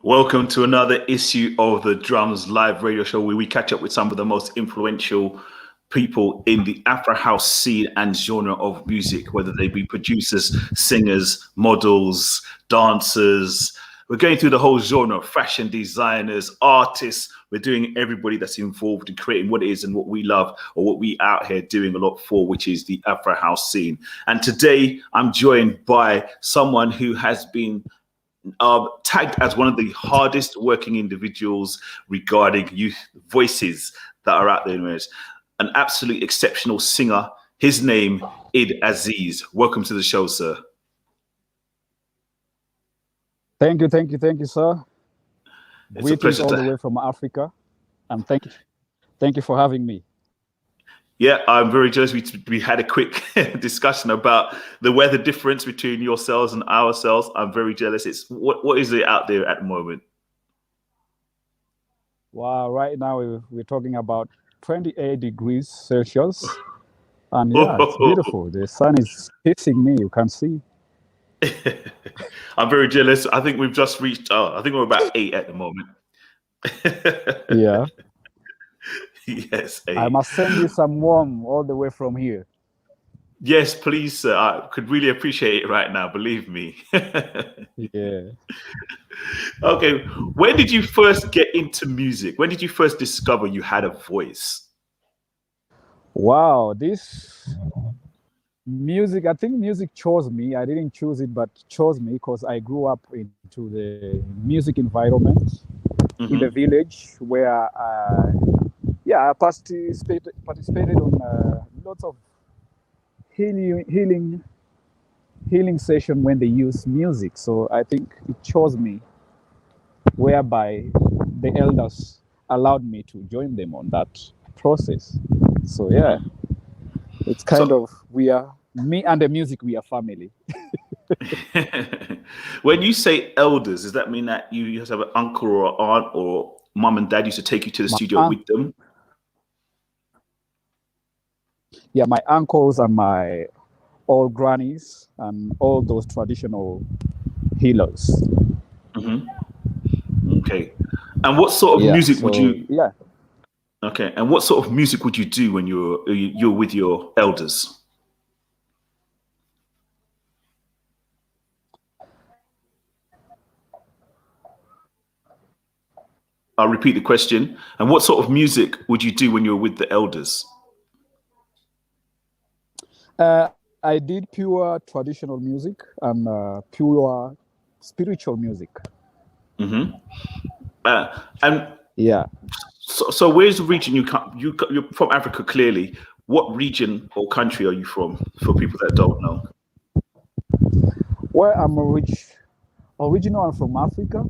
Welcome to another issue of the Drums Live radio show where we catch up with some of the most influential people in the Afrohouse scene and genre of music, whether they be producers, singers, models, dancers. We're going through the whole genre, fashion designers, artists. We're doing everybody that's involved in creating what it is and what we love or what we out here doing a lot for, which is the Afrohouse scene. And today I'm joined by someone who has been tagged as one of the hardest working individuals regarding youth voices that are out there. An absolute exceptional singer. His name, Idd Aziz. Welcome to the show, sir. Thank you, sir. It's a pleasure all the way from Africa, and thank you for having me. Yeah, I'm very jealous. We had a quick discussion about the weather difference between yourselves and ourselves. I'm very jealous. It's what is it out there at the moment? Wow, right now we're talking about 28 degrees Celsius, and yeah, it's beautiful. The sun is hitting me. You can see. I'm very jealous. I think we've just reached. I think we're about 8 at the moment. Yeah. Yes, 8. I must send you some warm all the way from here. Yes, please, sir. I could really appreciate it right now. Believe me. Yeah. Okay. When did you first get into music? When did you first discover you had a voice? Wow, this music, I think music chose me. I didn't choose it, but chose me because I grew up into the music environment in the village where I participated on lots of healing session when they use music. So I think it chose me, whereby the elders allowed me to join them on that process. So yeah, it's kind of me and the music, we are family. When you say elders, does that mean that you used to have an uncle or an aunt or mom and dad used to take you to the studio with them? Yeah, my uncles and my old grannies and all those traditional healers. Okay. And what sort of music would you? Yeah. Okay. And what sort of music would you do when you're with your elders? I'll repeat the question. And what sort of music would you do when you're with the elders? I did pure traditional music and pure spiritual music. And yeah. So where's the region you come? You're from Africa, clearly. What region or country are you from? For people that don't know. Well, I'm original. I'm from Africa,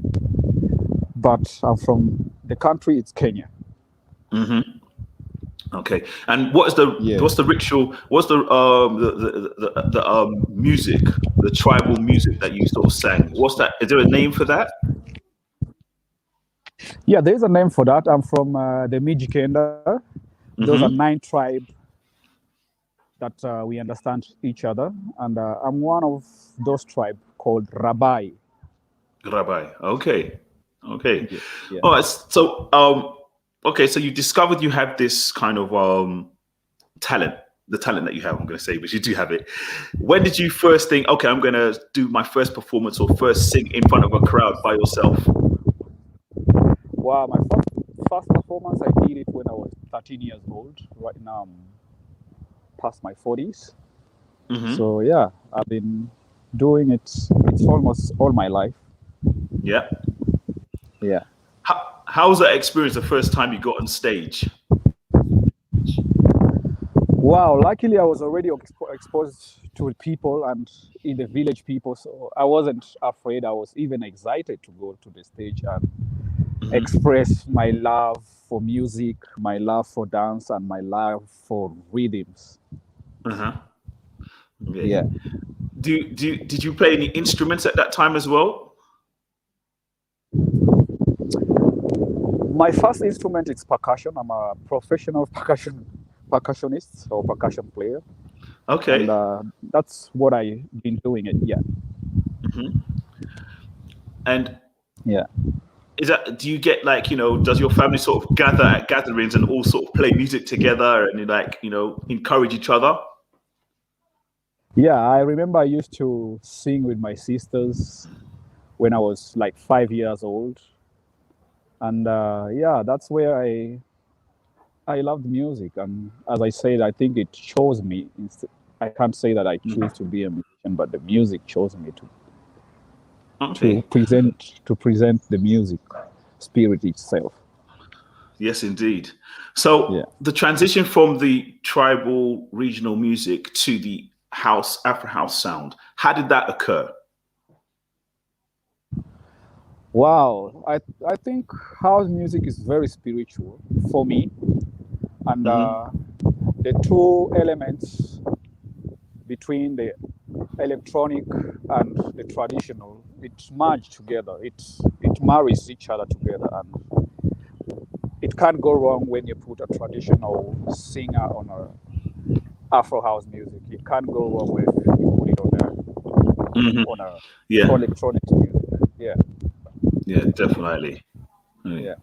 but I'm from the country. It's Kenya. Okay, and what's the ritual? What's the music, the tribal music that you sort of sang? What's that? Is there a name for that? Yeah, there's a name for that. I'm from the Mijikenda. Those are 9 tribes that we understand each other, and I'm one of those tribes called Rabbi. Rabbi. Okay. Yeah. All right. So okay, so you discovered you have this kind of talent, the talent that you have, I'm going to say, but you do have it. When did you first think, okay, I'm going to do my first performance or first sing in front of a crowd by yourself? Wow, my first performance, I did it when I was 13 years old. Right now, I'm past my 40s. So yeah, I've been doing it. It's almost all my life. Yeah. Yeah. How was that experience the first time you got on stage? Wow, luckily I was already exposed to people and in the village people, so I wasn't afraid. I was even excited to go to the stage and express my love for music, my love for dance, and my love for rhythms. Okay. Yeah. Did you play any instruments at that time as well? My first instrument is percussion. I'm a professional percussionist or percussion player. Okay. And that's what I've been doing it. Yeah. And Yeah. Is that, do you get like, does your family sort of gather at gatherings and all sort of play music together and like, encourage each other? Yeah, I remember I used to sing with my sisters when I was like 5 years old, and yeah, that's where I loved music. And as I said, I think it chose me. I can't say that I choose to be a musician, but the music chose me Okay. to present the music spirit itself. Yes, indeed. So Yeah. the transition from the tribal regional music to the Afro house sound, how did that occur? Wow, I think house music is very spiritual for me, and the two elements between the electronic and the traditional, it merged together. It marries each other together, and it can't go wrong when you put a traditional singer on a Afro house music. It can't go wrong when you put it on a Yeah, electronic music. Yeah, yeah, definitely. yeah.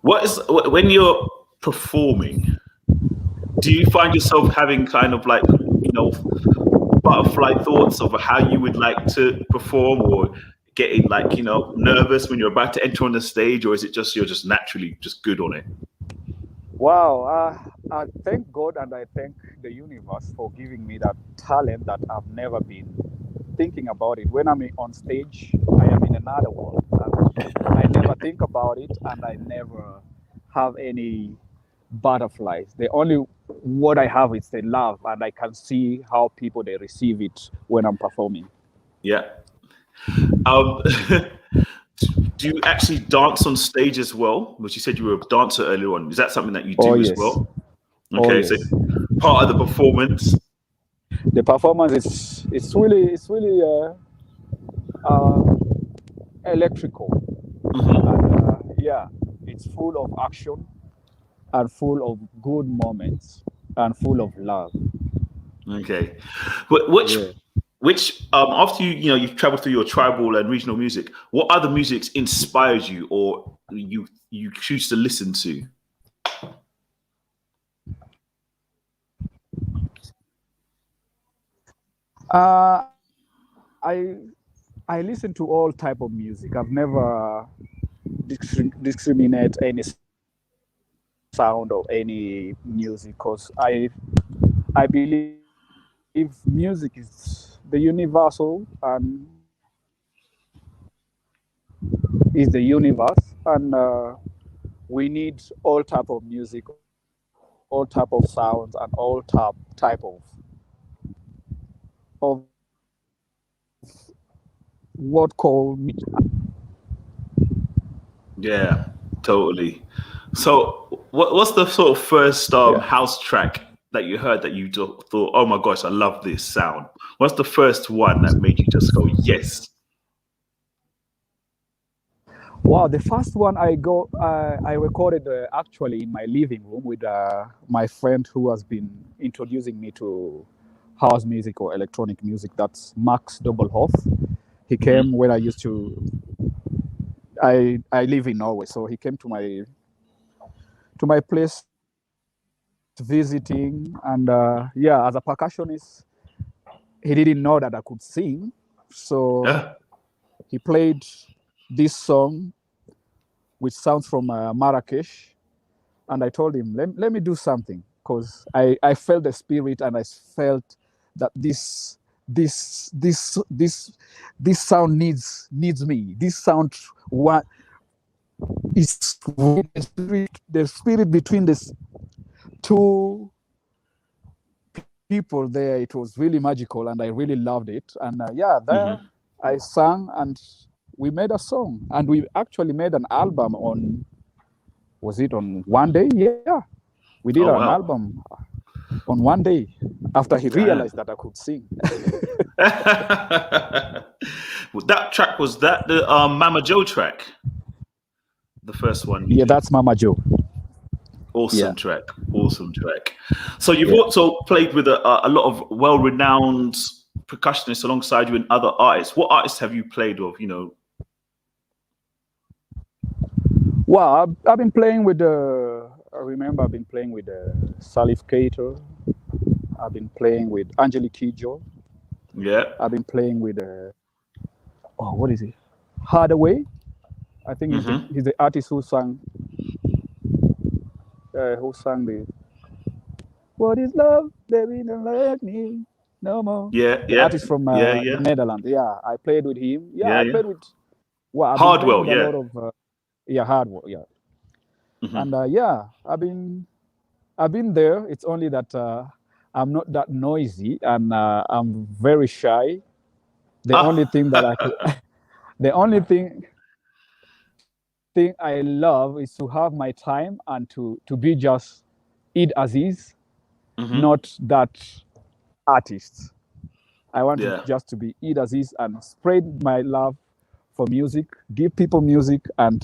When you're performing, do you find yourself having kind of like, butterfly thoughts of how you would like to perform, or getting like, nervous when you're about to enter on the stage, or is it just you're just naturally just good on it? Wow, I thank God and I thank the universe for giving me that talent that I've never been thinking about it. When I'm on stage, I am in another world. And I never think about it, and I never have any butterflies. The only what I have is the love, and I can see how people they receive it when I'm performing. Yeah. Um, do you actually dance on stage as well? Which you said you were a dancer earlier on. Is that something that you Oh do as yes, well? oh Okay, so yes. part of the performance. The performance is it's really uh, electrical, and yeah, it's full of action and full of good moments and full of love. Okay. Which Yeah. which after you've traveled through your tribal and regional music, what other musics inspires you, or you choose to listen to? Uh, I I listen to all type of music. I've never discriminate any sound or any music because I believe music is the universal and is the universe, and we need all type of music, all type of sounds, and all type of what called me. Yeah, totally. So what's the sort of first Yeah. house track that you heard that you thought, oh my gosh, I love this sound? What's the first one that made you just go, yes? Wow, the first one I recorded actually in my living room with my friend who has been introducing me to house music or electronic music. That's Max Doublehoff. He came when I used to. I live in Norway, so he came to my place visiting, and yeah, as a percussionist, he didn't know that I could sing, so Yeah. he played this song, which sounds from Marrakesh, and I told him, let me do something, because I felt the spirit, and I felt that this this this this sound needs me. This sound what is the spirit between this two people there. It was really magical, and I really loved it. And yeah, there I sang, and we made a song, and we actually made an album on. Was it on one day? Yeah, we did Oh an wow. album on one day after he Damn. realized that I could sing. Well, that track, was that the Mama Joe track? The first one you Yeah, did. that's Mama Joe. Yeah, Awesome track. Awesome track. So you've yeah. also played with a lot of well-renowned percussionists alongside you and other artists. What artists have you played with? Well, I've been playing with I remember I've been playing with Salif Keita. I've been playing with Angelique Kidjo. Yeah. I've been playing with what is it? Hardaway. I think Mm-hmm. he's the artist who sang the "What is love, baby? Don't let me no more." Yeah. The Yeah. artist from Yeah. the Yeah. Netherlands. Yeah, I played with him. Yeah, Yeah. I Yeah. played with. Well, I've been playing Hardwell. with a Yeah. lot of hard work. Yeah, and Mm-hmm. yeah, I've been there. It's only that I'm not that noisy and I'm very shy. The only Ah. thing that I could, the only thing I love is to have my time and to be just Idd Aziz, Mm-hmm. not that artist. I want to Yeah. just to be Idd Aziz and spread my love for music, give people music, and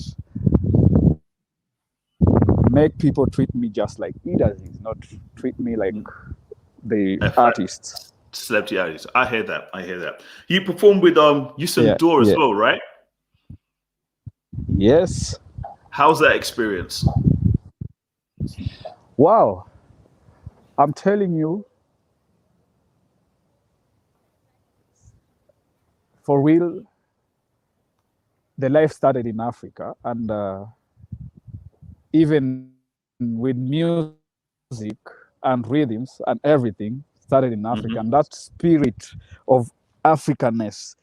make people treat me just like Idd Aziz, not treat me like the In fact, artist. celebrity artists. I hear that. I hear that. You performed with Yusun Yeah, Door as yeah. well, right? Yes. How's that experience? Wow. I'm telling you, for real, the life started in Africa, and even with music and rhythms and everything started in Africa, and Mm-hmm. that spirit of Africanness,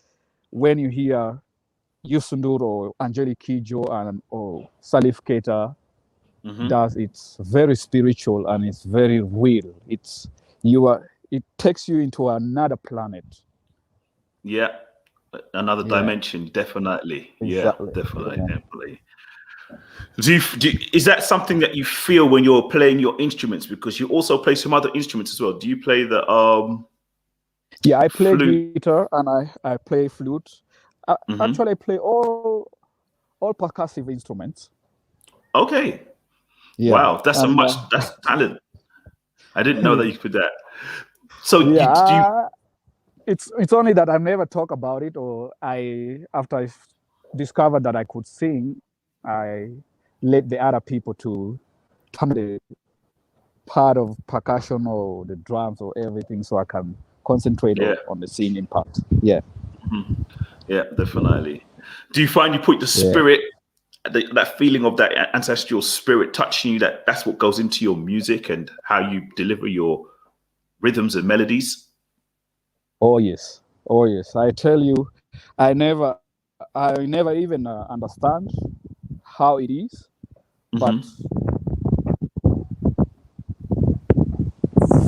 when you hear Yusundur or Angelique Kidjo and or Salif Keita, Mm-hmm. does it's very spiritual and it's very real. It takes you into another planet. Yeah. Another Yeah, dimension, definitely. Yeah, exactly. definitely, Yeah. definitely. Is that something that you feel when you're playing your instruments? Because you also play some other instruments as well. Do you play the Yeah, I play flute? guitar and I play flute. Mm-hmm. Actually, I play all percussive instruments. Okay. Yeah, Wow, that's and that's talent. I didn't know that you could do that. So yeah, do you it's only that I never talk about it, or I after I discovered that I could sing, I let the other people to handle the part of percussion or the drums or everything, so I can concentrate yeah. on the singing part. Yeah, Mhm. Yeah, definitely. Do you find you put the yeah. spirit, that feeling of that ancestral spirit touching you, that's what goes into your music and how you deliver your rhythms and melodies? Oh yes, oh yes. I tell you, I never even understand how it is, but Hmm.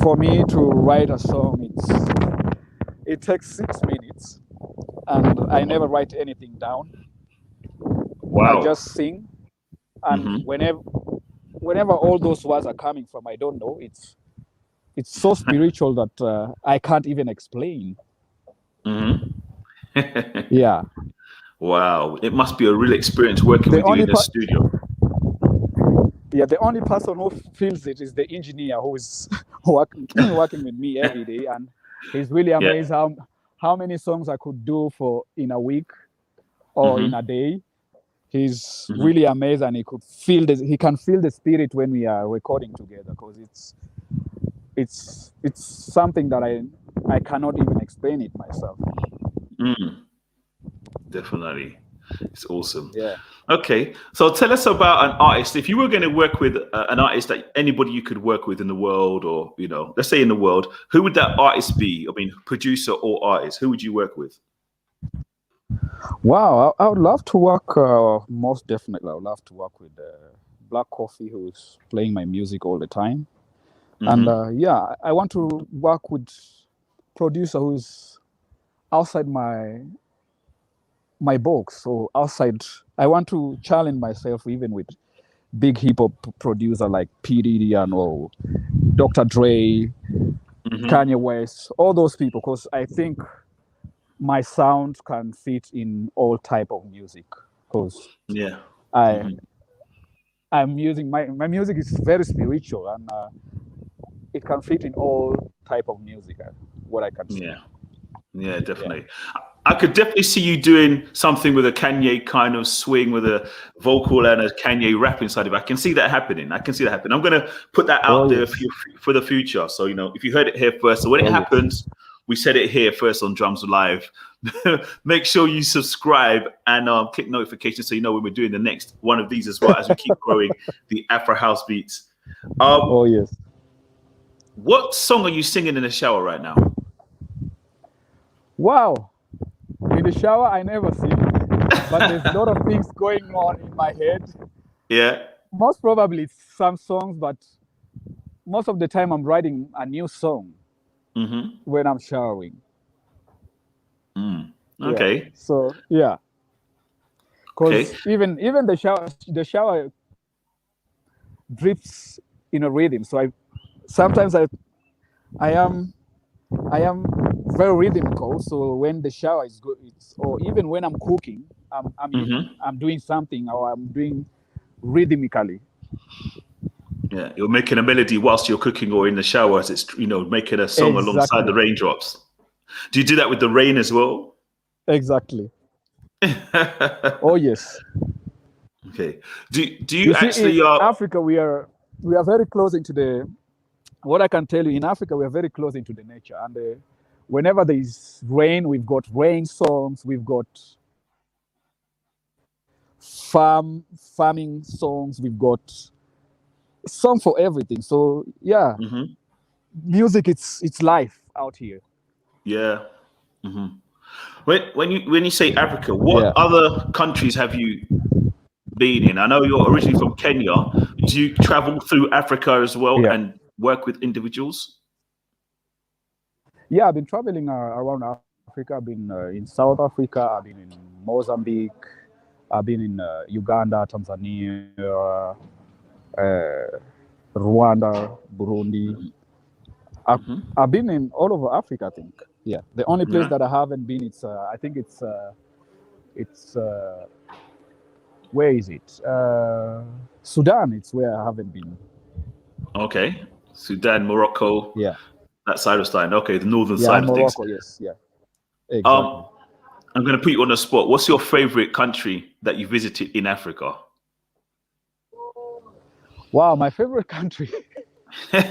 for me to write a song, it takes 6 minutes, and I never write anything down. I Wow. just sing, and Hmm. whenever all those words are coming from, I don't know. It's so spiritual that I can't even explain. Hmm. Yeah, Wow. It must be a real experience working the with you only in the part. studio. Yeah, the only person who feels it is the engineer who is working with me every day, and he's really Yeah. amazed how many songs I could do for in a week or in Hmm. a day. He's Hmm. really amazed, and he can feel the spirit when we are recording together, because it's something that I cannot even explain it myself. Mm, definitely. It's awesome. Yeah. Okay, so tell us about an artist. If you were going to work with an artist that anybody you could work with in the world, or let's say in the world, who would that artist be? I mean, producer or artist, who would you work with? Wow, I would love to work. Most definitely, I would love to work with Black Coffee, who's playing my music all the time. And Hmm. yeah, I want to work with producer who's outside my box. So outside, I want to challenge myself even with big hip hop producer like P Diddy and or Dr. Dre, Hmm. Kanye West, all those people, because I think my sound can fit in all type of music. Because Yeah. I Hmm. I'm using my music is very spiritual, and it can fit in all type of music. What I can say. Yeah. Yeah, Yeah. definitely. I could definitely see you doing something with a Kanye kind of swing with a vocal and a Kanye rap inside of it. I can see that happening. I can see that happening. I'm going to put that Oh out there yes. for the future. So, if you heard it here first, so when it Oh yes. happens, we said it here first on Drums Live. Make sure you subscribe and click notifications so you know when we're doing the next one of these as well as we keep growing the Afro House beats. Oh yes. What song are you singing in the shower right now? Wow. In the shower, I never sing, but there's a lot of things going on in my head. Yeah. Most probably it's some songs, but most of the time I'm writing a new song when I'm showering. Okay. Yeah. So yeah, because Okay. even the shower drips in a rhythm. So sometimes I am very rhythmical. So when the shower is good, or even when I'm cooking, I'm doing something or I'm doing rhythmically. Yeah, you're making a melody whilst you're cooking or in the shower as it's, making a song alongside the Exactly. raindrops. Do you do that with the rain as well? Exactly. Oh yes. Okay. Do you You see, actually in Africa, we are very close into the. What I can tell you, in Africa, we are very close into the nature, and whenever there is rain, we've got rain songs, we've got farming songs, we've got song for everything. So yeah, music, it's life out here. Yeah. When you say Africa, what Yeah. other countries have you been in? I know you're originally from Kenya. Do you travel through Africa as well Yeah. and work with individuals? Yeah, I've been traveling around Africa. I've been in South Africa. I've been in Mozambique. I've been in Uganda, Tanzania, Rwanda, Burundi. I've been in all over Africa, I think. Yeah. The only place that I haven't been, I think it's where is it? Sudan. It's where I haven't been. Okay. Sudan, Morocco, Yeah. that side of Stein. Okay, the northern Yeah, side of things. Morocco. Yes. Yeah. Exactly. I'm going to put you on the spot. What's your favorite country that you visited in Africa? Wow, my favorite country. You're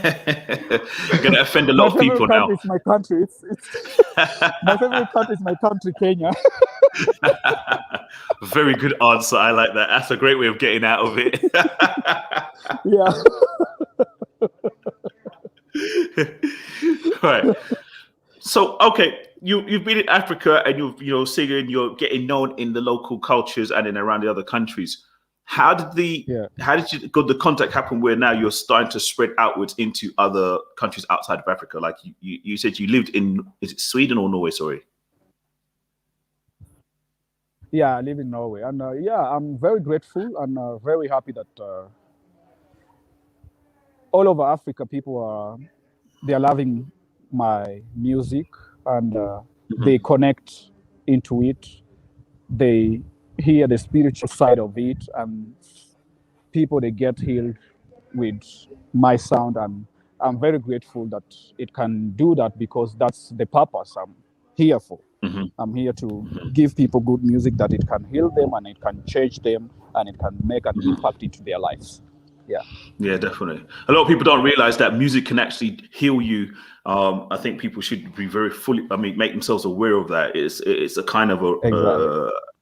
going to offend a lot of people now. My favorite country is my country. My favorite country is my country, Kenya. Very good answer. I like that. That's a great way of getting out of it. Yeah. Right. So, okay, you've been in Africa and you're singing, you're getting known in the local cultures and in around the other countries. How did the contact happen where now you're starting to spread outwards into other countries outside of Africa? Like you said you lived in, is it Sweden or Norway? Sorry. Yeah, I live in Norway. And yeah, I'm very grateful and very happy that all over Africa, they're loving my music and they connect into it. They hear the spiritual side of it, and people, they get healed with my sound. And I'm very grateful that it can do that, because that's the purpose I'm here for. I'm here to give people good music that it can heal them and it can change them and it can make an impact into their lives. Yeah. Yeah, definitely. A lot of people don't realize that music can actually heal you. I think people should be make themselves aware of that. It's a kind of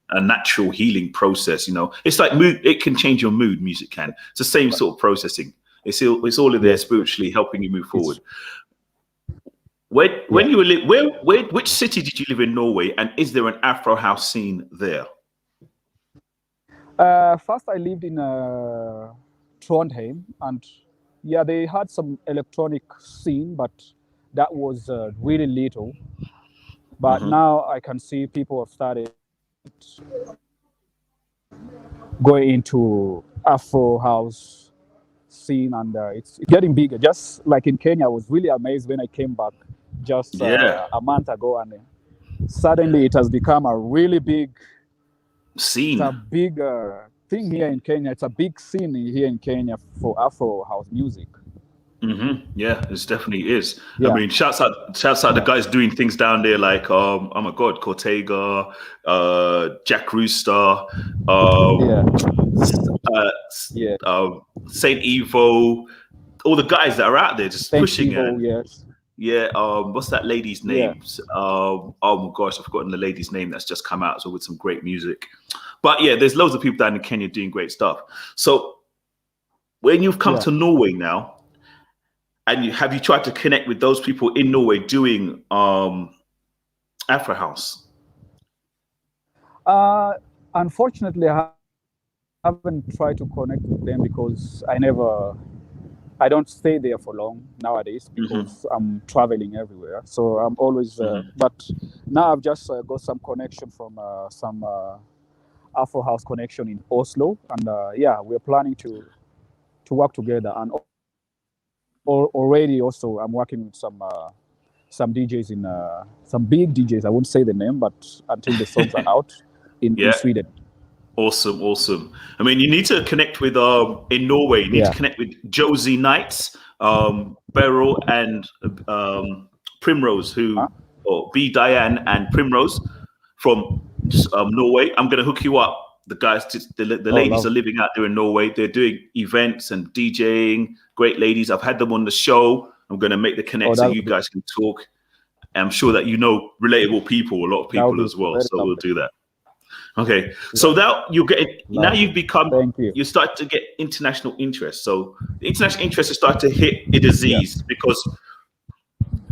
a natural healing process. It's like mood. It can change your mood. Music can. It's the same sort of processing. It's all in there spiritually helping you move forward. When you were which city did you live in Norway, and is there an Afro house scene there? First, I lived in Trondheim, and yeah, they had some electronic scene, but that was really little. But now I can see people have started going into Afro house scene, and it's getting bigger. Just like in Kenya, I was really amazed when I came back just a month ago, and suddenly it has become a really big scene. It's a big thing here in Kenya. It's a big scene here in Kenya for Afro house music. Yeah, it definitely is. I Yeah, mean, shouts out the yeah, guys doing things down there like oh my god, Cortega, Jack Rooster, yeah, um, yeah. uh, Saint Evo, all the guys that are out there just Saint pushing Evo, it. yes. Yeah, what's that lady's Yeah, name? Oh my gosh, I've forgotten the lady's name that's just come out. So with some great music, but yeah, there's loads of people down in Kenya doing great stuff. So when you've come yeah. to Norway now, and have you tried to connect with those people in Norway doing Afro House? Uh, Unfortunately, I haven't tried to connect with them because I don't stay there for long nowadays Hmm. because I'm traveling everywhere. So I'm always, Hmm. but now I've just got some connection from some Afro House connection in Oslo, and yeah, we're planning to work together. And already also I'm working with some DJs in some big DJs. I won't say the name, but until the songs are out in Yeah, Sweden. awesome, awesome. I mean, you need to connect with in Norway. You need to Yeah. connect with Josie Knights, Beryl, and Primrose, Huh? who or B Diane and Primrose from Norway. I'm gonna hook you up. The guys, the Oh, ladies are love. living out there in Norway. They're doing events and DJing. Great ladies. I've had them on the show. I'm gonna make the Oh, connect so that you would be guys can talk. I'm sure that you know relatable people, a lot of that would people be as well. very So we'll lovely. do that. Okay. So Yeah, now you get now lovely. you've become Thank you. you start to get international interest. So the international interest has started to hit Idd Yeah. Aziz because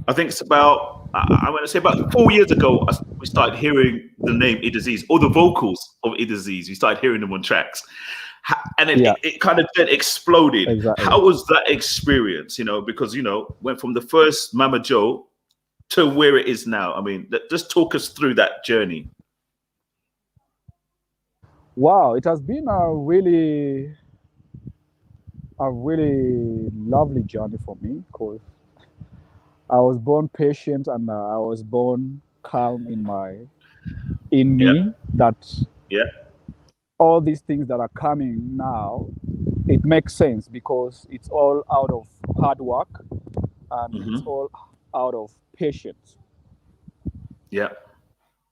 I think it's about I want to say about 4 years ago we started hearing the name Idd Aziz or the vocals of Idd Aziz. We started hearing them on tracks. And then Yeah, it kind of then exploded. exactly. How was that experience? Because went from the first Mama Joe to where it is now. I mean, just talk us through that journey. Wow, it has been a really lovely journey for me because I was born patient and I was born calm in Yeah, me that yeah. all these things that are coming now, it makes sense because it's all out of hard work and it's Hmm. all out of patience. Yeah,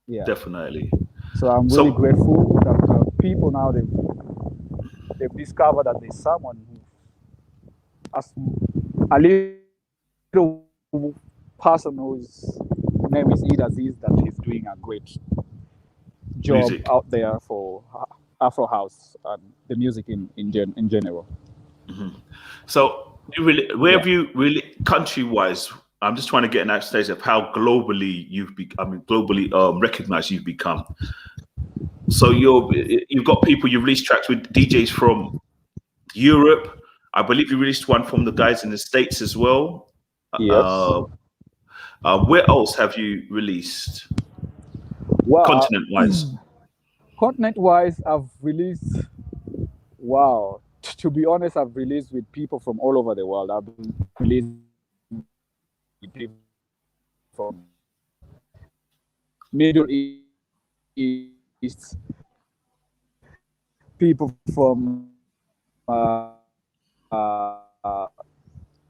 Yeah. definitely. So I'm really So, grateful that people now they've discovered that there's someone who, as a little person whose name is Idd Aziz, that he's doing a great job music. out there for Afro House and the music in general. Hmm. So, where Yeah. have you really, country wise? I'm just trying to get an stage of how globally globally recognized you've become. So you've got people you've released tracks with DJs from Europe. I believe you released one from the guys in the States as well. Yes. Uh, where else have you released Well, continent wise? content wise, I've released. Wow. To be honest, I've released with people from all over the world. I've been released with people from Middle East, people from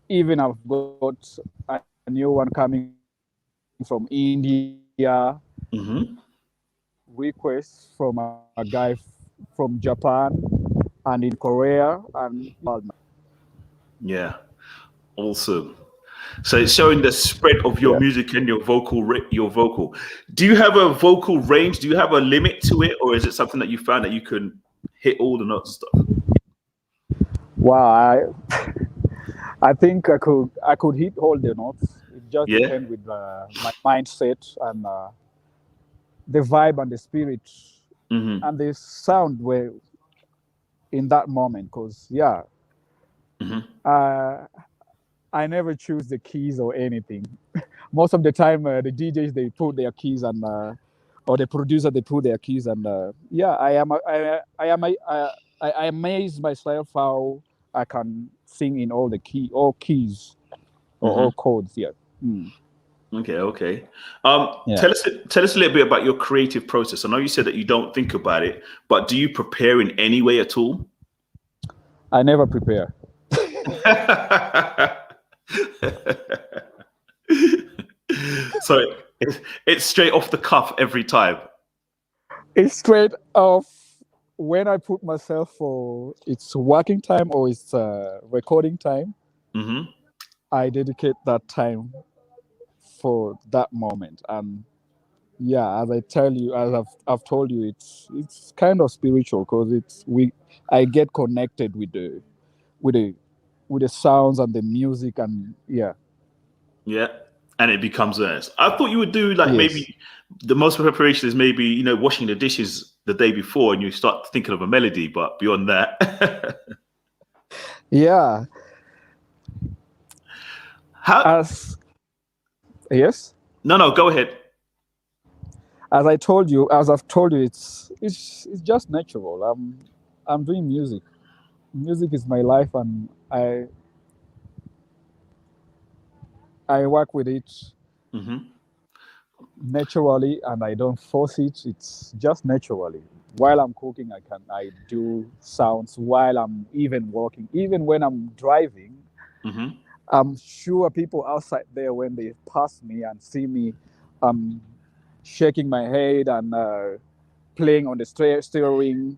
even I've got a new one coming from India, Hmm. requests from a guy from Japan and in Korea and Yeah, awesome. So it's showing the spread of your yeah. music and your vocal. Do you have a vocal range? Do you have a limit to it, or is it something that you found that you can hit all the notes and stuff? Wow, I think I could hit all the notes. It just Yeah. depends with my mindset and the vibe and the spirit Hmm. and the sound were in that moment. Cause yeah, Hmm. uh, I never choose the keys or anything. Most of the time, the DJs they put their keys and or the producer they put their keys and yeah, I amaze myself how I can sing in all keys or all Hmm. chords. Yeah. Mm. Okay. Okay. Yeah. Tell us a little bit about your creative process. I know you said that you don't think about it, but do you prepare in any way at all? I never prepare. So it's straight off the cuff every time. It's straight off when I put myself for it's working time or it's recording time. Mm-hmm. I dedicate that time for that moment. And yeah, as I tell you, as I've told you, it's kind of spiritual because I get connected with the with the sounds and the music and yeah. Yeah. And it becomes earnest. I thought you would do like Yes. maybe the most preparation is maybe, you know, washing the dishes the day before and you start thinking of a melody, but beyond that. Yeah. How As yes. no, go ahead. As I've told you, it's just natural. I'm doing music. Music is my life, and I work with it Mm-hmm. naturally, and I don't force it. It's just naturally. While I'm cooking, I do sounds while I'm even walking, even when I'm driving. Mm-hmm. I'm sure people outside there when they pass me and see me, shaking my head and playing on the steering.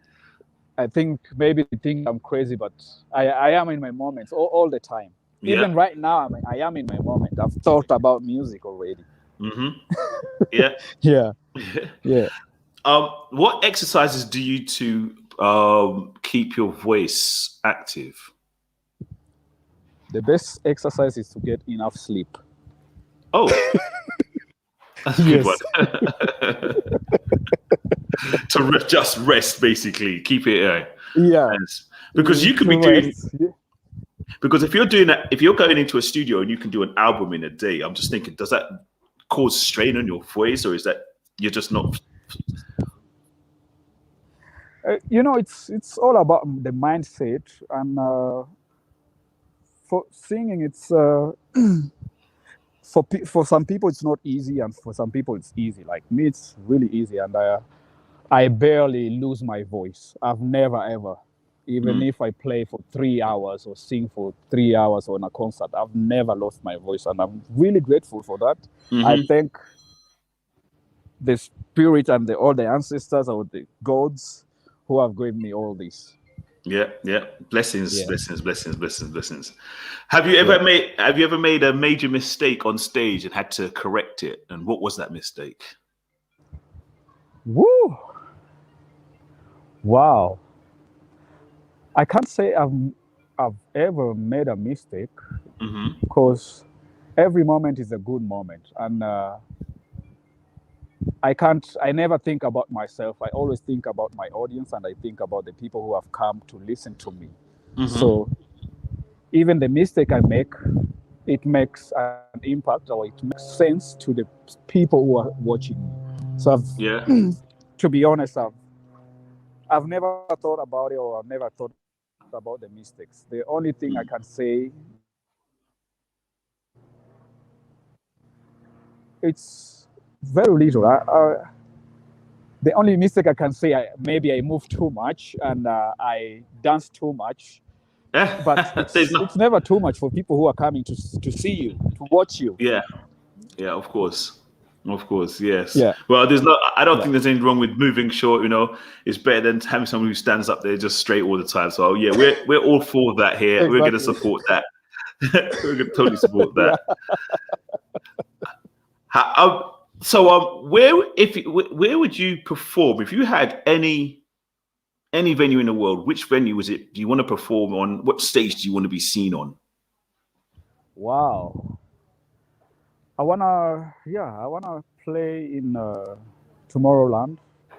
I think maybe they think I'm crazy, but I am in my moments all the time. Yeah. Even right now, I am in my moment. I've thought about music already. Mm-hmm. Yeah. Yeah, yeah. What exercises do you to keep your voice active? The best exercise is to get enough sleep. Oh, that's a good one. Yes. To just rest, basically, keep it Yeah. because you could be To doing rest. Yeah. because if you're doing that, if you're going into a studio and you can do an album in a day, I'm just thinking, does that cause strain on your voice, or is that you're just not? It's all about the mindset, and for singing, it's for some people it's not easy, and for some people it's easy. Like me, it's really easy, and I barely lose my voice. I've never ever, even if I play for 3 hours or sing for 3 hours on a concert, I've never lost my voice, and I'm really grateful for that. I Mm-hmm. thank the spirit and all the ancestors or the gods who have given me all this. Yeah, yeah. Blessings, Yeah, blessings, blessings, blessings, blessings. yeah. Have you ever made a major mistake on stage and had to correct it? And what was that mistake? Woo! Wow. I can't say I've ever made a mistake Mm-hmm. because every moment is a good moment, and I never think about myself. I always think about my audience, and I think about the people who have come to listen to me. Mm-hmm. So even the mistake I make, it makes an impact or it makes sense to the people who are watching me. So Yeah. to be honest, I've never thought about it or I've never thought about the mistakes. The only thing I can say, it's very little. The only mistake I can say, maybe I move too much and I dance too much. But There's no. it's never too much for people who are coming to see you, to watch you. Yeah. Yeah. Of course. Of course. Yes. Yeah, Well, there's no. I don't yeah. think there's anything wrong with moving short. You know, it's better than having someone who stands up there just straight all the time. So yeah, we're all for that here. We're going to Exactly. support that. We're going to totally support Yeah. that. Where would you perform if you had any venue in the world? Which venue was it? Do you want to perform on? What stage do you want to be seen on? Wow. I wanna play in Tomorrowland.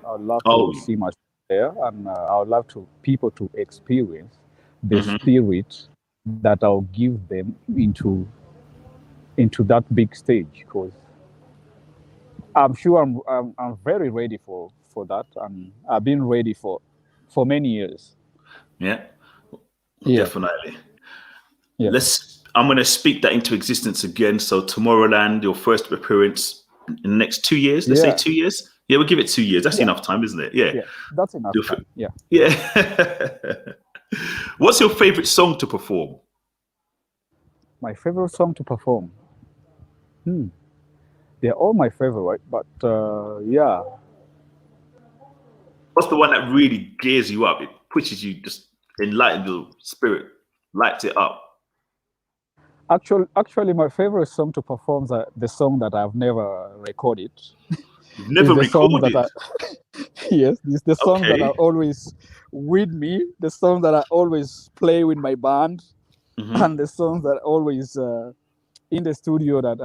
I'd love to Oh, see myself there, and I would love to people to experience the hmm, spirit that I'll give them into that big stage. Because I'm sure I'm very ready for that, and I've been ready for many years. yeah, Yeah, definitely. yeah, I'm going to speak that into existence again. So Tomorrowland, your first appearance in the next 2 years. Let's say yeah, 2 years. Yeah, we'll give it 2 years. That's yeah, enough time, isn't it? Yeah. yeah. That's enough Your time. Yeah. yeah. What's your favorite song to perform? My favorite song to perform. Hmm. They're all my favorite, but yeah. What's the one that really gears you up? It pushes you, just enlightens your spirit, lights it up. Actually, my favorite song to perform is the song that I've never recorded. You've Is never the song that recorded. I yes, it's the song that I Okay. always with me, the song that I always play with my band, Hmm. and the songs that always in the studio that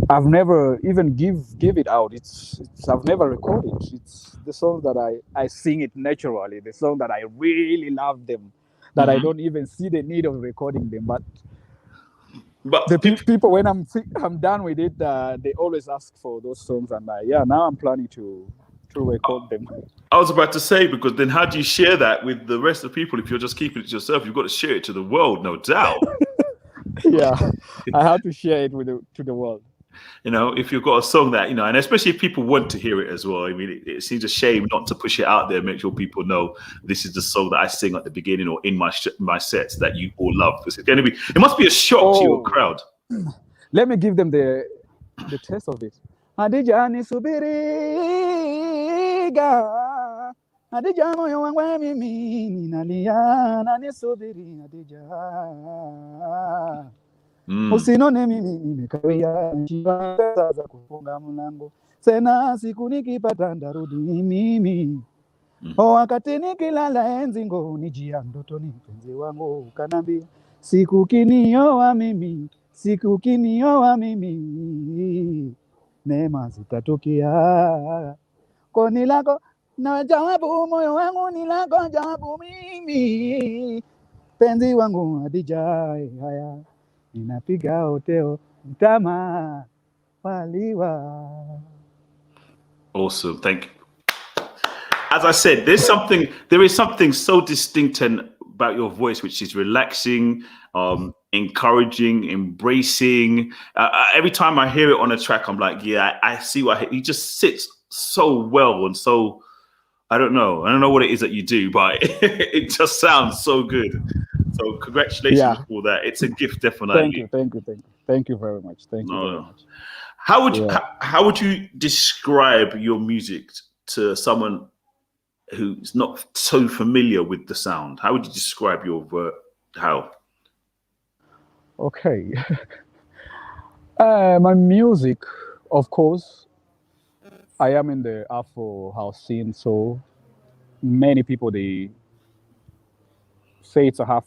I've never even give it out. It's I've never recorded. It's the song that I sing it naturally. The song that I really love them, that I Hmm. don't even see the need of recording them. But the But people, people when I'm done with it, they always ask for those songs, and yeah, now I'm planning to record them. I was about to say, because then how do you share that with the rest of the people if you're just keeping it to yourself? You've got to share it to the world, no doubt. Yeah, I have to share it with to the world. If you've got a song that, and especially if people want to hear it as well. I mean, it seems a shame not to push it out there, make sure people know this is the song that I sing at the beginning or in my sets that you all love. Because it must be a shock to your Oh, crowd. let me give them the taste of it. Adijani subiriga, Adija moyo wangu mimi ninalia na nisubiri Adija. Usinone mimi nimekawia njiwa pesa za kufunga mlango. Sena siku nikipata ndarudi mimi. Wakati nikilala enzingo unijia ndotoni mpenzi wangu ukanambia siku kinioa mimi neema zitatokea koni lako na jawabu moyo wangu ni lako jawabu mimi penzi wangu adijai haya ninapiga hoteo mtama waliwa. Awesome. Thank you. As I said, there is something so distinct about your voice, which is relaxing, encouraging, embracing. Every time I hear it on a track, I'm like, yeah, I see he just sits so well and so. I don't know what it is that you do, but it just sounds so good. So congratulations Yeah, for that. It's a gift, thank definitely. you, thank you, thank you, thank you very much, thank you very No. much. How would you Yeah. how would you describe your music to someone who's not so familiar with the sound? How would you describe your how? Okay. My music, of course, I am in the Afro house scene, so many people they say it's a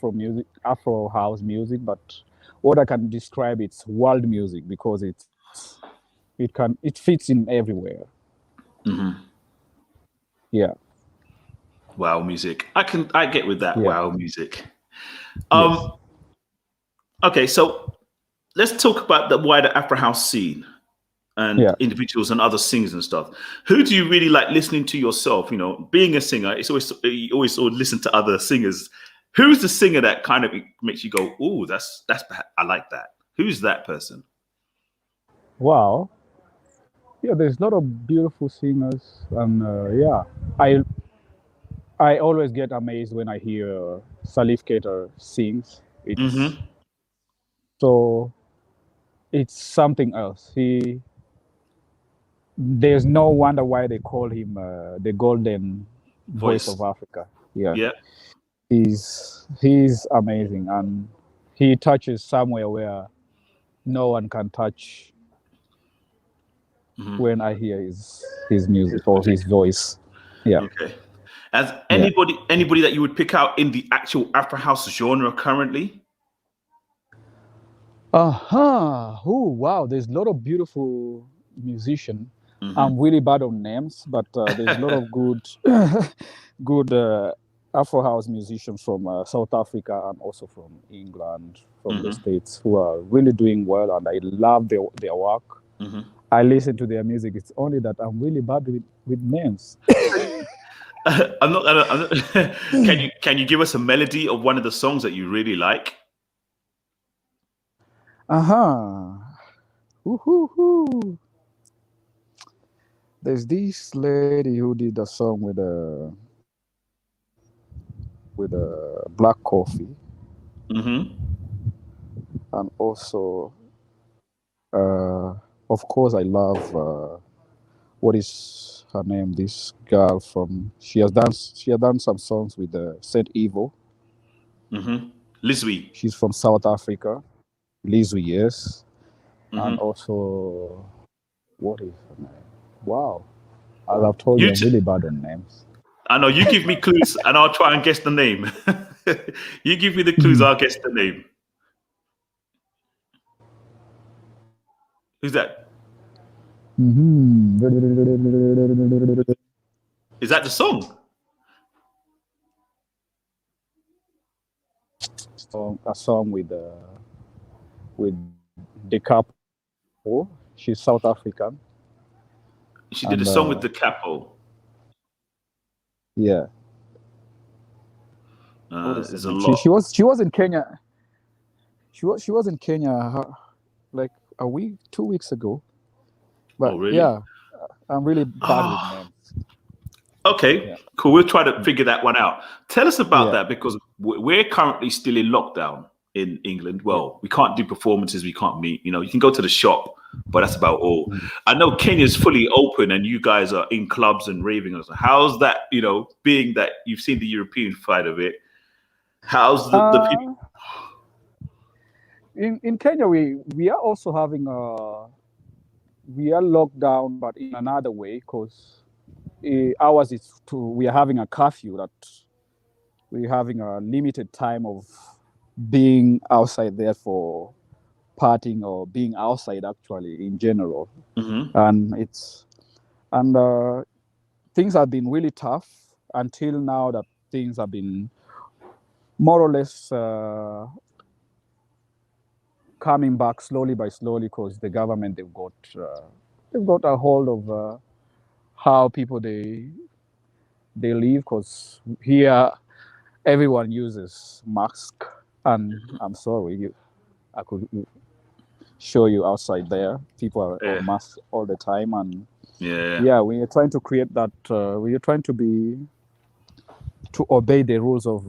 Afro house music, but what I can describe it's world music because it fits in everywhere. Mm-hmm. Yeah, Wow music. I get with that. yeah, Wow music. yes, Um. Okay, so let's talk about the wider Afro house scene and yeah. individuals and other singers and stuff. Who do you really like listening to yourself? Being a singer, it's always you always sort of listen to other singers. Who's the singer that kind of makes you go, "Oh, that's I like that." Who's that person? Wow. Yeah, there's a lot of beautiful singers, and yeah, I I always get amazed when I hear Salif Keita sings. Mm-hmm. So it's something else. There's no wonder why they call him the golden voice Voice. of Africa. Yeah, Yeah. he's amazing, and he touches somewhere where no one can touch Mm-hmm. when I hear his music or his Music. voice. Yeah, Okay. As yeah. anybody that you would pick out in the actual Afro house genre currently? Oh wow, there's a lot of beautiful musician. Mm-hmm. I'm really bad on names, but there's a lot of good good Afro house musicians from South Africa and also from England, from the Mm-hmm. States, who are really doing well, and I love their work. Mm-hmm. I listen to their music. It's only that I'm really bad with names. I'm not. Can you give us a melody of one of the songs that you really like? Uh-huh. Woo-hoo-hoo. There's this lady who did a song with a black coffee. Mm-hmm. and also, of course, I love what is her name? This girl from she has done some songs with Saint Evo. Lizzie. She's from South Africa. Lizzie, yes, and Hmm. also what is her name? Wow, as I've told you, You I'm t- really bad on names. I know you give me clues and I'll try and guess the name. You give me the clues, I'll guess the name. Who's that? Mm-hmm. Is that the song? A song with the couple. She's South African, She did a and song with the capo. yeah, what is her There's a name? lot. She was in Kenya. She was in Kenya like a week, 2 weeks ago. But Oh, really? yeah, I'm really bad with Ah, names. okay, Yeah, cool. We'll try to figure that one out. Tell us about yeah, that because we're currently still in lockdown in England. yeah. Well, we can't do performances, we can't meet. You know, you can go to the shop, but that's about all. Mm. I know Kenya's fully open and you guys are in clubs and raving. How's that, being that you've seen the European side of it? How's the people? Uh, in Kenya, we are also having we are locked down, but in another way, because ours is we are having a curfew that we're having a limited time of being outside there for partying or being outside actually in general, Mhm. and and things have been really tough until now that things have been more or less coming back slowly by slowly because the government they've got a hold of how people they live because here everyone uses mask, and I'm sorry I could show you outside there people are Yeah, on mask all the time, and yeah. yeah, we are trying to create that we are trying to obey the rules of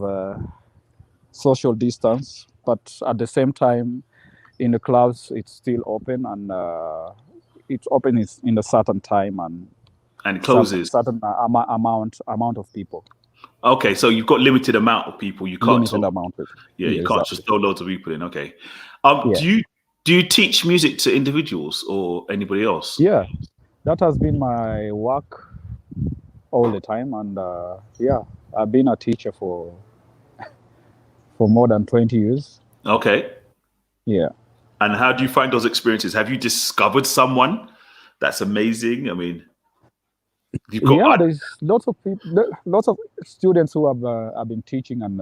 social distance, but at the same time in the clubs it's still open, and it's open is in a certain time and And it closes. certain amount of people, Okay, so you've got limited amount of people. You can't limited sort of, amount of yeah, yeah, you can't exactly, just throw loads of people in. Okay. yeah, Do you teach music to individuals or anybody else? yeah, that has been my work all the time, and yeah, I've been a teacher for more than 20 years. Okay. Yeah, And how do you find those experiences? Have you discovered someone that's amazing? I mean, you've got yeah, there's lots of people, lots of students who have been teaching, and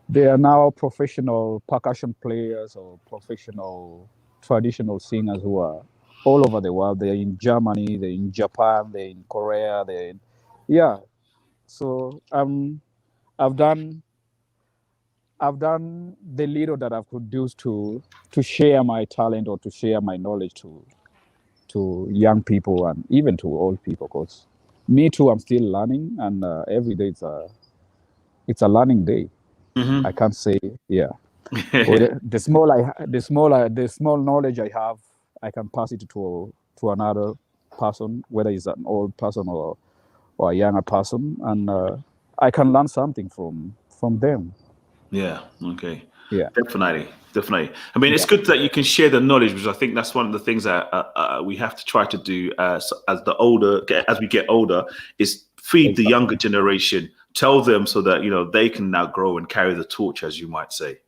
they are now professional percussion players or professional traditional singers who are all over the world. They're in Germany, they're in Japan, they're in Korea, yeah. So I've done I've done the little that I've produced to share my talent or to share my knowledge to young people and even to old people. Because me too, I'm still learning, and every day it's a learning day. I Mhm. can't say yeah. Or the small knowledge I have, I can pass it to another person, whether it's an old person or a younger person, and I can learn something from them. Yeah. Okay. Yeah, Definitely. Definitely. I mean, it's yeah, good that you can share the knowledge, because I think that's one of the things that we have to try to do as we get older, is feed the exactly. younger generation, tell them so that they can now grow and carry the torch, as you might say.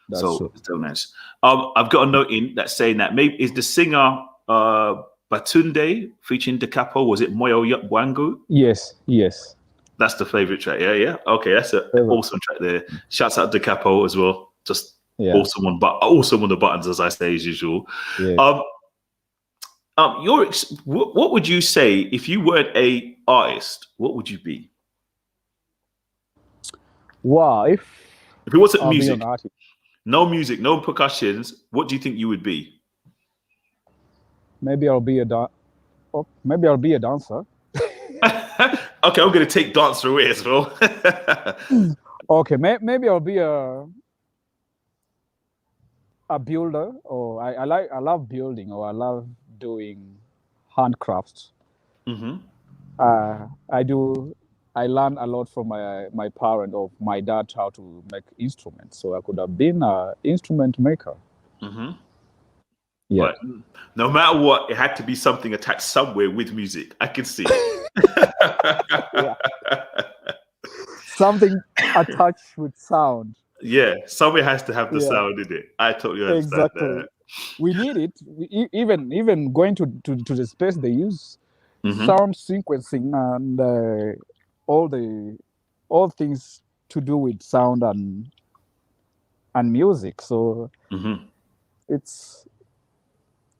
That's So true. it's so nice. I've got a note in that saying that maybe is the singer Batunde featuring Da Capo. Was it Moyo Wangu? Yes, yes. That's the favorite track. Yeah, yeah. Okay, that's an Favorite. awesome track there. Shouts out to Capo as well. Just Yeah, awesome on the buttons, as I say as usual. yeah. Um, what would you say if you weren't a artist? What would you be? Wow, if If it wasn't I'll be an music, artist, no music, no percussions, what do you think you would be? maybe I'll be maybe I'll be a dancer. Okay, I'm going to take dance away as well. Okay, maybe I'll be a a builder, or I love building, or I love doing handcrafts. Mm-hmm. I do. I learned a lot from my parent or my dad how to make instruments. So I could have been an instrument maker. Mm-hmm. Yeah. But no matter what, it had to be something attached somewhere with music. I can see. Yeah. Something attached with sound. Yeah, somewhere has to have the Yeah. sound in it. I totally understand Exactly. that. We need it. Even going to the space, they use Mm-hmm. sound sequencing and all the all things to do with sound and music. So Mm-hmm. it's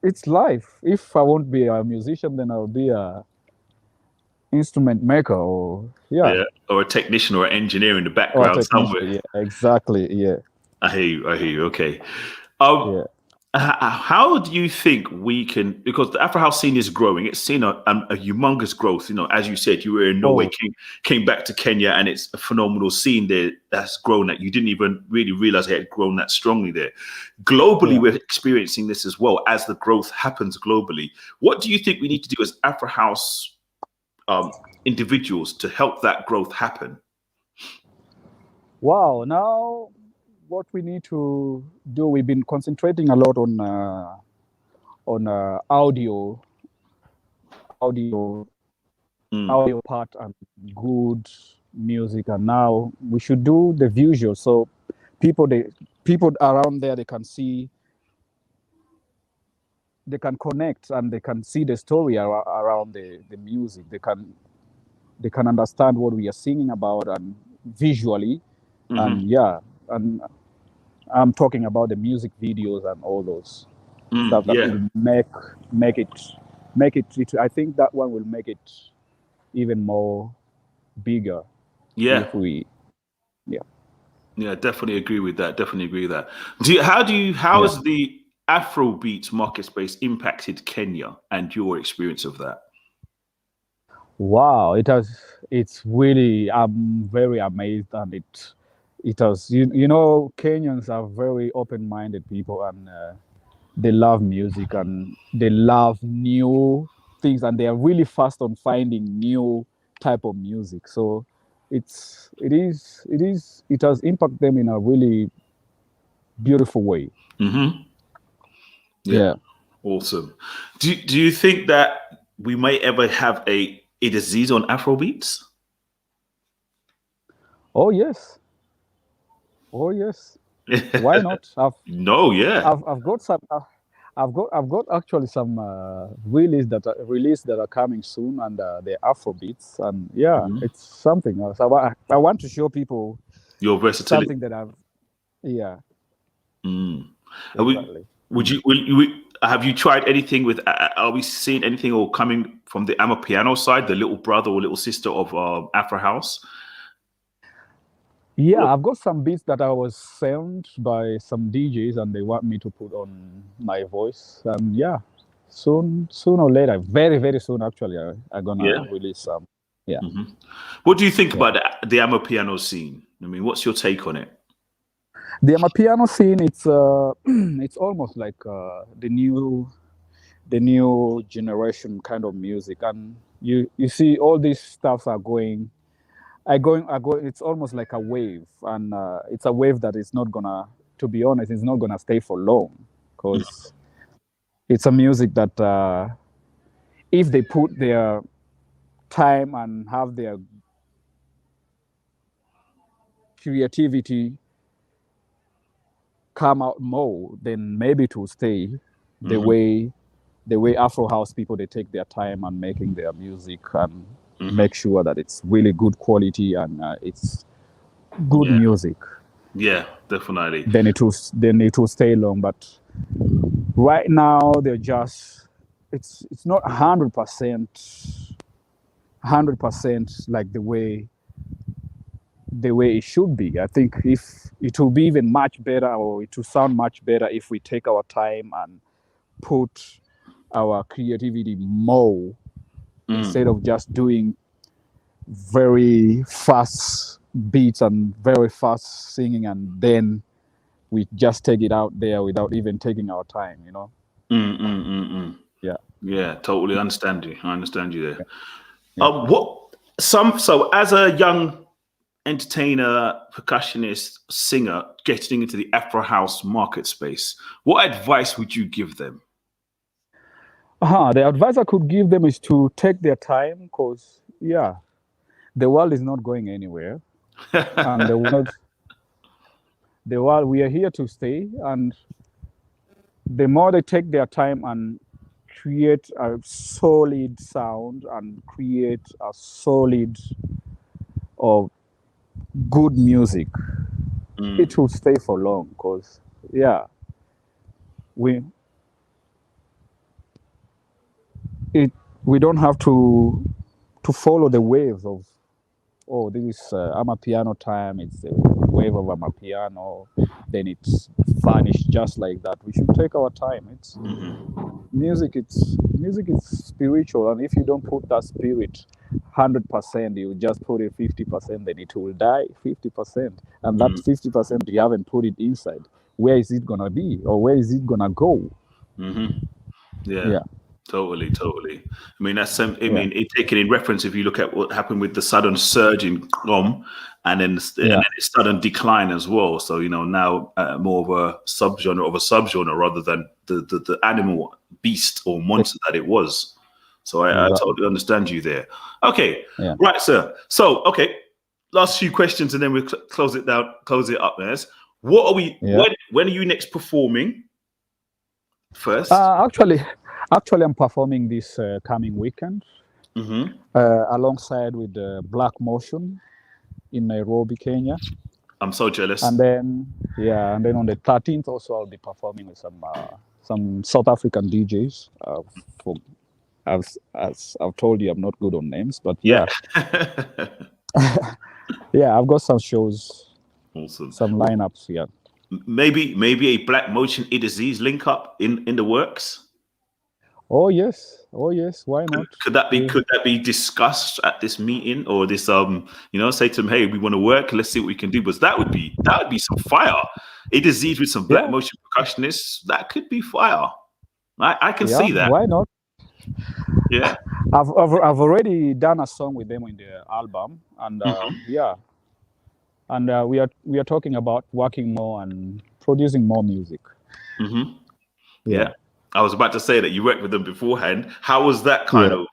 it's life. If I won't be a musician, then I'll be a instrument maker, or yeah, Yeah, or a technician or an engineer in the or a background somewhere. technician. Yeah, exactly. Yeah, I hear you. I hear you. Okay. Um, yeah. how do you think we can? Because the Afro House scene is growing. It's seen a humongous growth. You know, as you said, you were in Norway, Oh, came back to Kenya, and it's a phenomenal scene there that's grown. That you didn't even really realize it had grown that strongly there. Globally, yeah. we're experiencing this as well as the growth happens globally. What do you think we need to do as Afro House individuals to help that growth happen? Wow. Now, what we need to do, we've been concentrating a lot on audio, Mm, audio part and good music, and now we should do the visual. So people around there, they can see, they can connect, and they can see the story around the music. They can understand what we are singing about, and visually, hmm and yeah, and I'm talking about the music videos and all those stuff that yeah, will make it I think that one will make it even more bigger yeah. if we yeah Yeah, definitely agree with that. Definitely agree with that. How yeah has the Afrobeat market space impacted Kenya and your experience of that? wow, it's really, I'm very amazed, and it has, Kenyans are very open-minded people, and they love music, and they love new things, and they are really fast on finding new type of music. So it has impacted them in a really beautiful way. Hmm Yeah, Yeah. awesome. Do you think that we may ever have a Idd Aziz on Afrobeats? Oh yes. Oh yes. Why not? No, yeah. I've got some. I've got actually some release that are coming soon, and they're Afro beats, and yeah, Mhm. it's something else. I want to show people Your versatility. something that I've yeah, Mm. Are we, exactly. would you, have you tried anything with, are we seeing anything or coming from the Amapiano side, the little brother or little sister of Afro House? Yeah, What? I've got some beats that I was sent by some DJs, and they want me to put on my voice. And yeah, soon or later, very soon, actually, I'm gonna Yeah. release some. Yeah, hmm What do you think yeah. about the Amapiano scene? I mean, what's your take on it? The Amapiano scene, it's it's almost like the new generation kind of music, and you see all these stuffs are going. It's almost like a wave, and it's a wave that is not gonna, to be honest, it's not gonna stay for long, because it's a music that if they put their time and have their creativity come out more, then maybe it will stay the Hmm way Afro house people, they take their time and making their music, and hmm make sure that it's really good quality, and it's good Yeah. music. Yeah, definitely. Then it will stay long. But right now they're just, it's not 100% like the way it should be. I think if it will be even much better, or it will sound much better, if we take our time and put our creativity more, Mm. instead of just doing very fast beats and very fast singing, and then we just take it out there without even taking our time, you know. Yeah. Yeah, totally understand you. I understand you there. Yeah. So as a young entertainer, percussionist, singer getting into the Afro house market space, what advice would you give them? The advice I could give them is to take their time, because the world is not going anywhere, and the world, we are here to stay, and the more they take their time and create a solid sound and create a solid or good music, it will stay for long, because we we don't have to follow the waves of, oh, this is Amapiano time, it's the wave of Amapiano, then it's vanished just like that. We should take our time. It's music is spiritual, and if you don't put that spirit 100%, you just put it 50%, then it will die 50%, and that 50% you haven't put it inside. Where is it gonna be, or where is it gonna go? Yeah. Totally. I mean, that's it taken in reference. If you look at what happened with the sudden surge in Gqom, and then its sudden decline as well. So now more of a subgenre rather than the animal beast or monster that it was. So I totally understand you there. Okay, right, sir. So last few questions, and then we'll close it up, guys. What are we? When are you next performing? First, actually, I'm performing this coming weekend alongside with Black Motion in Nairobi, Kenya. I'm so jealous. And then on the 13th also I'll be performing with some South African DJs. As I've told you, I'm not good on names, but I've got some shows, awesome, some lineups. Yeah. Maybe a Black Motion Idd Aziz link up in the works. Oh yes, why not? Could that be discussed at this meeting, or this say to them, hey, we want to work, let's see what we can do? Because that would be some fire. Idd Aziz with some Black Motion percussionists, that could be fire. I can see that. Why not? Yeah. I've already done a song with them in the album, and and we are talking about working more and producing more music. Yeah. I was about to say that you worked with them beforehand. How was that kind of?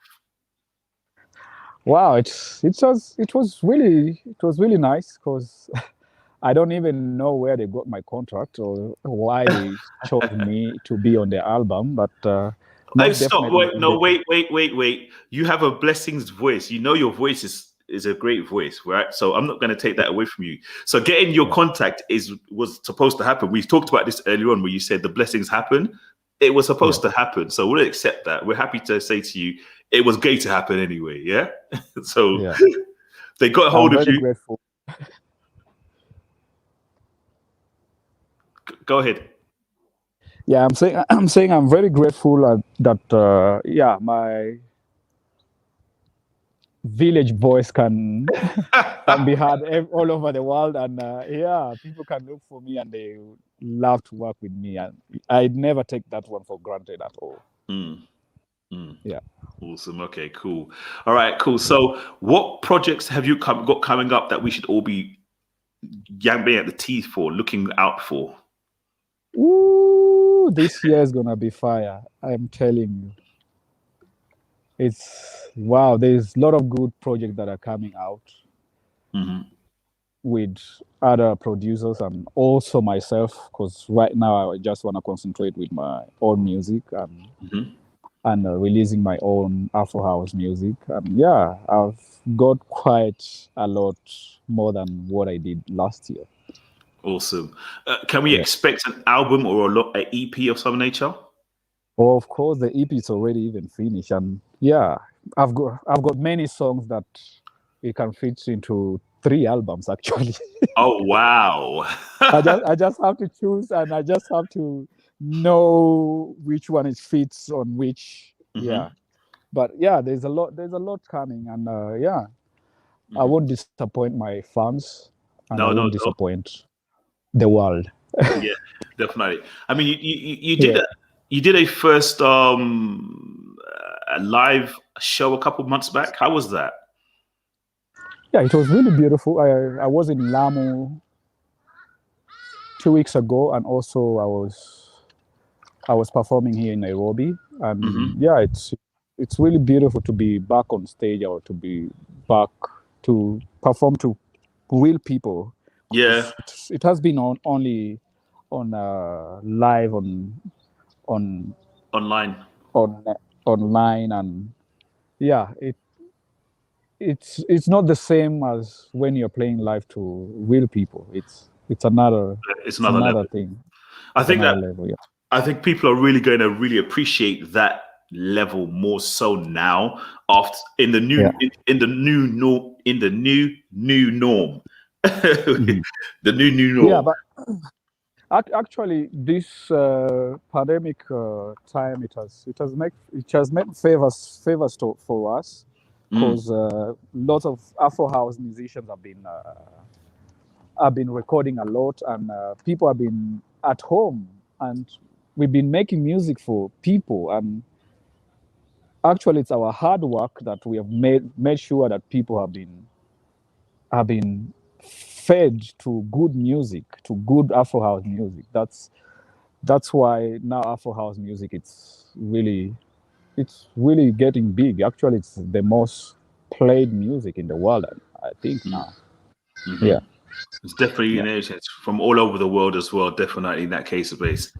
Wow, it was really nice, because I don't even know where they got my contract or why they chose me to be on their album, but stop. Wait. You have a Blessings voice. Your voice is a great voice, right? So I'm not going to take that away from you. So getting your contact was supposed to happen. We talked about this earlier on, where you said the blessings happen. It was supposed to happen. So we'll accept that. We're happy to say to you, it was going to happen anyway. Yeah. So they got hold of you. Grateful. Go ahead. Yeah, I'm saying I'm very grateful that my village voice can be heard all over the world, and people can look for me and they love to work with me, and I never take that one for granted at all. Yeah. Awesome. Okay, cool. All right, cool. So what projects have you got coming up that we should all be yamming at the teeth for, looking out for? Ooh, this year is gonna be fire. I'm telling you. There's a lot of good projects that are coming out with other producers and also myself, because right now I just want to concentrate with my own music and releasing my own Afrohouse music. And I've got quite a lot more than what I did last year. Awesome. Can we expect an album or an EP of some nature? Oh, of course, the EP is already even finished, and I've got many songs that it can fit into 3 albums actually. Oh wow! I just have to choose, and I just have to know which one it fits on which. But there's a lot coming, and I won't disappoint my fans, and I won't disappoint the world. Yeah, definitely. I mean, you did Yeah. you did a first a live show a couple months back. How was that? Yeah, it was really beautiful. I was in Lamu 2 weeks ago, and also I was performing here in Nairobi, and Hmm. yeah, it's really beautiful to be back on stage or to be back to perform to real people, Yeah, because it has been on only on live on online. on online, and yeah, it's not the same as when you're playing live to real people. It's It's another another level. thing. I It's think another that level. Yeah. I think people are really going to really appreciate that level more so now after in the Yeah. new in the new norm in the new norm. Mhm. The new Yeah, norm. but actually, this pandemic time, it has made favors for us, Mm. because lots of Afro house musicians have been recording a lot, and people have been at home, and we've been making music for people, and actually, it's our hard work that we have made sure that people have been fed to good music, to good Afro house music. That's why now Afro house music, it's really getting big. Actually, it's the most played music in the world, I think now. Mm-hmm. Yeah. It's definitely Yeah. an age. It's from all over the world as well. Definitely in that case of base.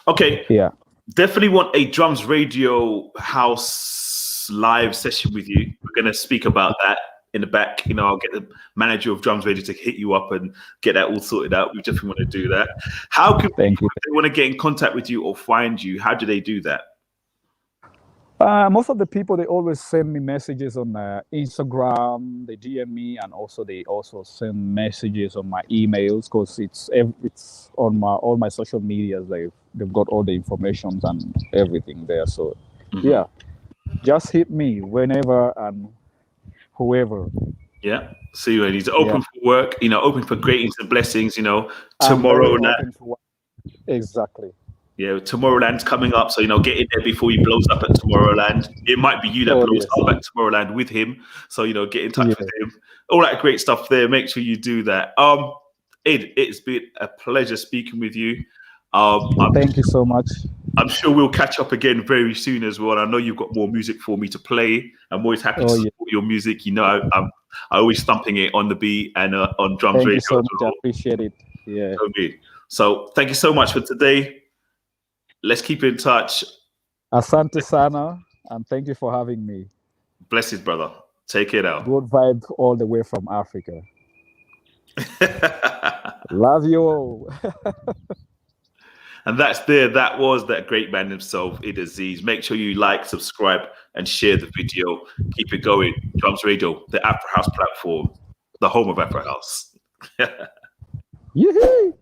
Okay, Yeah. definitely want a drums radio house live session with you. We're going to speak about that in the back. You know, I'll get the manager of drums radio to hit you up and get that all sorted out. We definitely want to do that. How can Thank people, you. if they want to get in contact with you or find you, how do they do that? Most of the people, they always send me messages on Instagram. They DM me, and also they also send messages on my emails, because it's on my all my social medias. They've got all the informations and everything there. So Hmm. yeah, just hit me whenever and whoever. Yeah. So he's Yeah, open for work, you know, open for greatings and blessings, you know, I'm very Tomorrowland. open for exactly. Yeah, Tomorrowland's coming up, so you know, get in there before he blows up at Tomorrowland. It might be you that Oh blows yes, up at Tomorrowland with him, so you know, get in touch with yeah. him. All that great stuff there. Make sure you do that. Id, it's been a pleasure speaking with you. I'm Thank you so much. I'm sure we'll catch up again very soon as well. I know you've got more music for me to play. I'm always happy to Oh yeah. support your music. You know, I always thumping it on the beat and on drums Thank radio you so as much. I well. appreciate it. Yeah. So good. So thank you so much for today. Let's keep in touch. Asante sana, and thank you for having me. Blessed brother. Take it out. Good vibe all the way from Africa. Love you all. And that was that great man himself, Idd Aziz. Make sure you like, subscribe, and share the video. Keep it going. Drums Radio, the Afro House platform, the home of Afro House. Yee-hee.